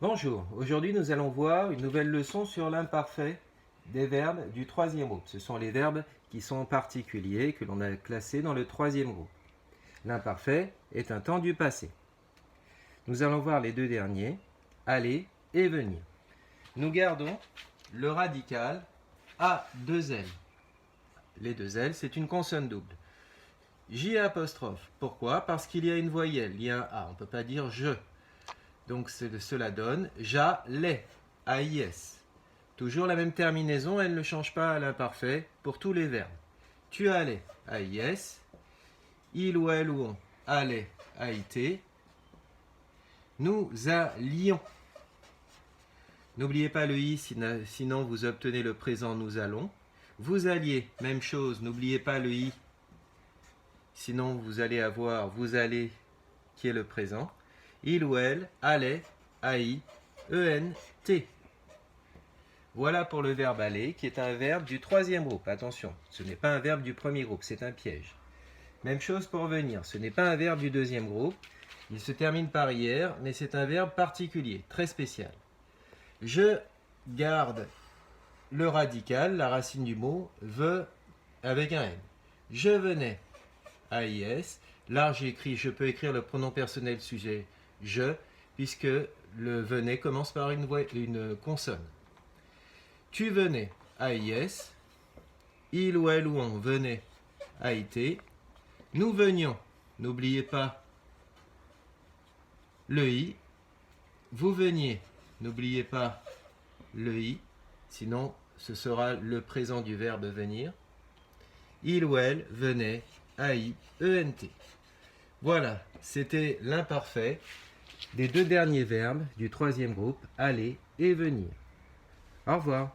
Bonjour, aujourd'hui nous allons voir une nouvelle leçon sur l'imparfait des verbes du troisième groupe. Ce sont les verbes qui sont particuliers, que l'on a classés dans le troisième groupe. L'imparfait est un temps du passé. Nous allons voir les deux derniers, aller et venir. Nous gardons le radical A, 2 L. Les 2 L, c'est une consonne double. J apostrophe. Pourquoi? Parce qu'il y a une voyelle, il y a un A. On ne peut pas dire je. Donc cela donne j'allais, AIS. Toujours la même terminaison, elle ne change pas à l'imparfait pour tous les verbes. Tu allais, AIS. Il ou elle ou on allait, AIT. Nous allions. N'oubliez pas le i, sinon vous obtenez le présent nous allons. Vous alliez, même chose, n'oubliez pas le i, sinon vous allez avoir vous allez qui est le présent. Il ou elle allait, AI, ENT. Voilà pour le verbe aller, qui est un verbe du troisième groupe. Attention, ce n'est pas un verbe du premier groupe, c'est un piège. Même chose pour venir, ce n'est pas un verbe du deuxième groupe. Il se termine par hier, mais c'est un verbe particulier, très spécial. Je garde le radical, la racine du mot, veut avec un N. Je venais, AIS. Là, je peux écrire le pronom personnel sujet je, puisque le venait commence par une consonne. Tu venais, AIS. Il ou elle ou on venait, AIT. Nous venions, n'oubliez pas le i. Vous veniez, n'oubliez pas le i, sinon ce sera le présent du verbe venir. Il ou elle venait, AI, ENT. Voilà, c'était l'imparfait des deux derniers verbes du troisième groupe, aller et venir. Au revoir.